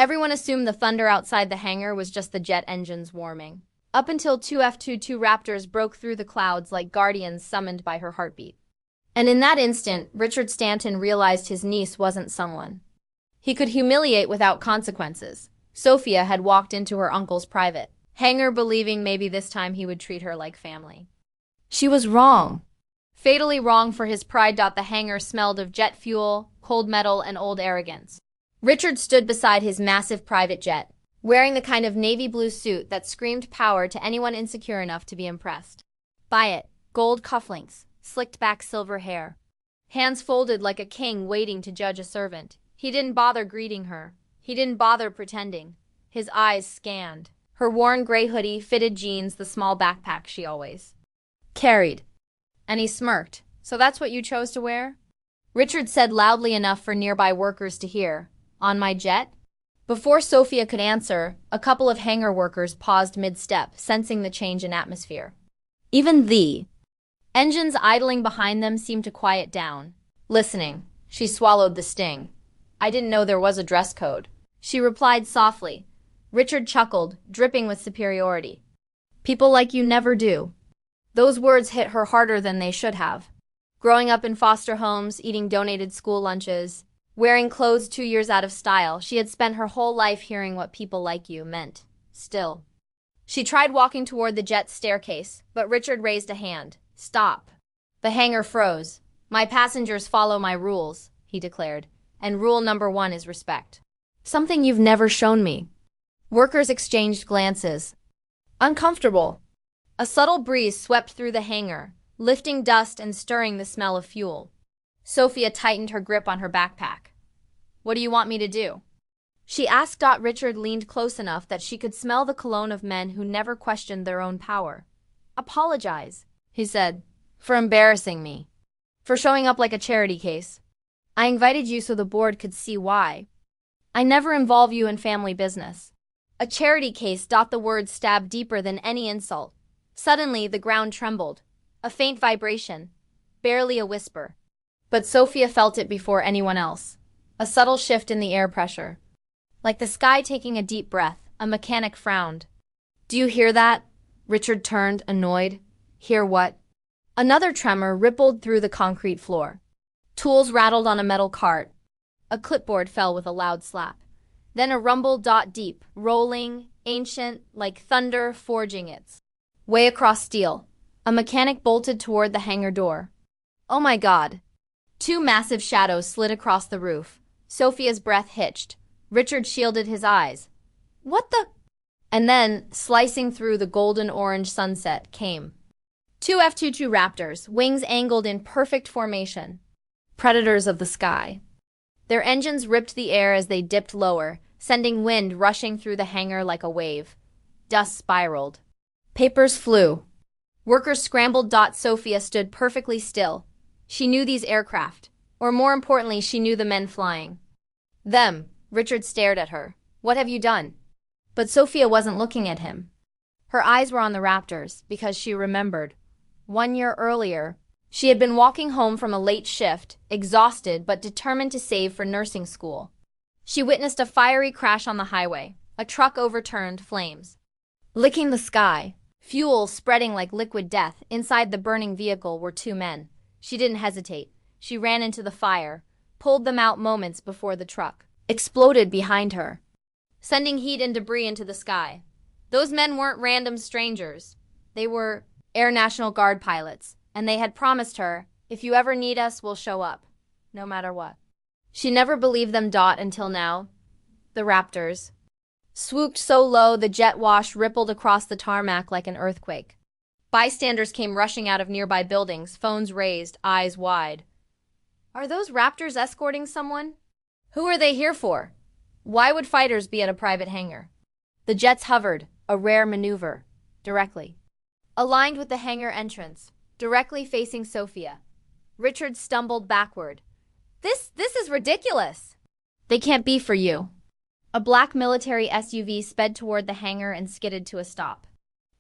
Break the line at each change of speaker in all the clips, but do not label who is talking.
Everyone assumed the thunder outside the hangar was just the jet engines warming. Up until two F-22 Raptors broke through the clouds like guardians summoned by her heartbeat. And in that instant, Richard Stanton realized his niece wasn't someone he could humiliate without consequences. Sophia had walked into her uncle's private hangar believing maybe this time he would treat her like family. She was wrong. Fatally wrong for his pride. The hangar smelled of jet fuel, cold metal, and old arrogance. Richard stood beside his massive private jet, wearing the kind of navy blue suit that screamed power to anyone insecure enough to be impressed by it. Gold cufflinks, slicked back silver hair, hands folded like a king waiting to judge a servant. He didn't bother greeting her. He didn't bother pretending. His eyes scanned her worn gray hoodie, fitted jeans, the small backpack she always carried. And he smirked. "So that's what you chose to wear?" Richard said loudly enough for nearby workers to hear. "On my jet?" Before Sophia could answer, a couple of hangar workers paused mid-step, sensing the change in atmosphere. Even the engines idling behind them seemed to quiet down. Listening, she swallowed the sting. "I didn't know there was a dress code," she replied softly. Richard chuckled, dripping with superiority. "People like you never do." Those words hit her harder than they should have. Growing up in foster homes, eating donated school lunches, wearing clothes 2 years out of style, she had spent her whole life hearing what people like you meant. Still. She tried walking toward the jet's staircase, but Richard raised a hand. "Stop." The hangar froze. "My passengers follow my rules," he declared. "And rule number 1 is respect. Something you've never shown me." Workers exchanged glances. Uncomfortable. A subtle breeze swept through the hangar, lifting dust and stirring the smell of fuel. Sophia tightened her grip on her backpack. "What do you want me to do?" she asked. Richard leaned close enough that she could smell the cologne of men who never questioned their own power. "Apologize," he said, "for embarrassing me. For showing up like a charity case. I invited you so the board could see why. I never involve you in family business." A charity case. The words stabbed deeper than any insult. Suddenly, the ground trembled. A faint vibration. Barely a whisper. But Sophia felt it before anyone else. A subtle shift in the air pressure. Like the sky taking a deep breath, a mechanic frowned. "Do you hear that?" Richard turned, annoyed. "Hear what?" Another tremor rippled through the concrete floor. Tools rattled on a metal cart. A clipboard fell with a loud slap. Then a rumble. Deep, rolling, ancient, like thunder forging its way across steel. A mechanic bolted toward the hangar door. "Oh my God." 2 massive shadows slid across the roof. Sophia's breath hitched. Richard shielded his eyes. "What the?" And then, slicing through the golden-orange sunset, came 2 F-22 Raptors, wings angled in perfect formation. Predators of the sky. Their engines ripped the air as they dipped lower, sending wind rushing through the hangar like a wave. Dust spiraled. Papers flew. Workers scrambled. Sophia stood perfectly still. She knew these aircraft. Or more importantly, she knew the men flying them. Richard stared at her. "What have you done?" But Sophia wasn't looking at him. Her eyes were on the Raptors, because she remembered. 1 year earlier, she had been walking home from a late shift, exhausted but determined to save for nursing school. She witnessed a fiery crash on the highway. A truck overturned, flames licking the sky, fuel spreading like liquid death. Inside the burning vehicle were 2 men. She didn't hesitate. She ran into the fire, pulled them out moments before the truck exploded behind her, sending heat and debris into the sky. Those men weren't random strangers. They were Air National Guard pilots, and they had promised her, "If you ever need us, we'll show up, no matter what." She never believed them. Until now. The Raptors swooped so low the jet wash rippled across the tarmac like an earthquake. Bystanders came rushing out of nearby buildings, phones raised, eyes wide. Are those Raptors escorting someone? Who are they here for? Why would fighters be at a private hangar? The jets hovered, a rare maneuver, directly aligned with the hangar entrance, directly facing Sophia. Richard stumbled backward. This is ridiculous. They can't be for you." A black military SUV sped toward the hangar and skidded to a stop.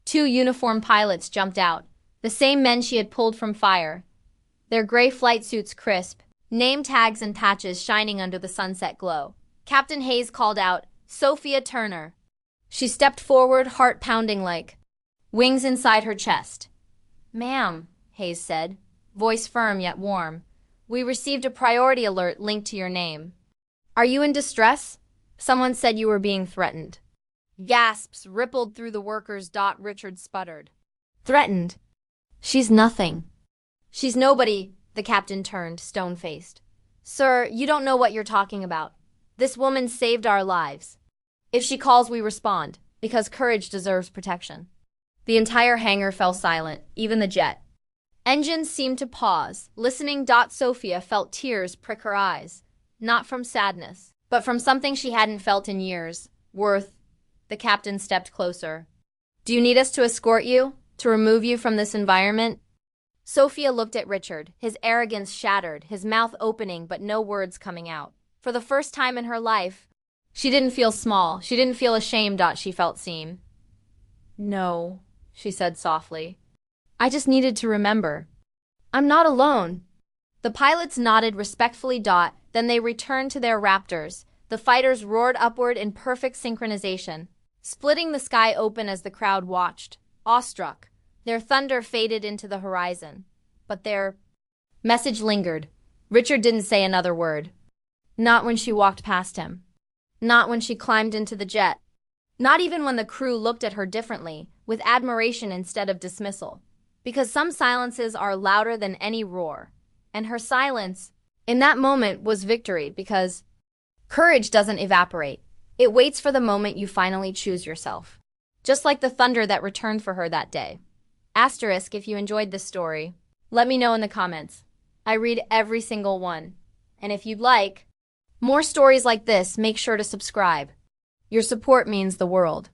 2 uniformed pilots jumped out, the same men she had pulled from fire. Their gray flight suits crisp, name tags and patches shining under the sunset glow. Captain Hayes called out, Sophia Turner. She stepped forward, heart pounding like wings inside her chest. Ma'am, Hayes said, voice firm yet warm, we received a priority alert linked to your name. Are you in distress? Someone said you were being threatened. Gasps rippled through the workers. Richard sputtered. Threatened? She's nothing. She's nobody, the captain turned, stone-faced. Sir, you don't know what you're talking about. This woman saved our lives. If she calls, we respond, because courage deserves protection. The entire hangar fell silent, even the jet. Engines seemed to pause, listening. Sophia felt tears prick her eyes, not from sadness, but from something she hadn't felt in years. Worth. The captain stepped closer. Do you need us to escort you? To remove you from this environment? Sophia looked at Richard, his arrogance shattered, his mouth opening but no words coming out. For the first time in her life, she didn't feel small. She didn't feel ashamed. She felt seen. No, she said softly. I just needed to remember. I'm not alone. The pilots nodded respectfully. Then they returned to their Raptors. The fighters roared upward in perfect synchronization, splitting the sky open as the crowd watched, awestruck. Their thunder faded into the horizon, but their message lingered. Richard didn't say another word. Not when she walked past him. Not when she climbed into the jet. Not even when the crew looked at her differently, with admiration instead of dismissal. Because some silences are louder than any roar. And her silence, in that moment, was victory because courage doesn't evaporate. It waits for the moment you finally choose yourself. Just like the thunder that returned for her that day. Asterisk if you enjoyed this story. Let me know in the comments. I read every single one. And if you'd like more stories like this, make sure to subscribe. Your support means the world.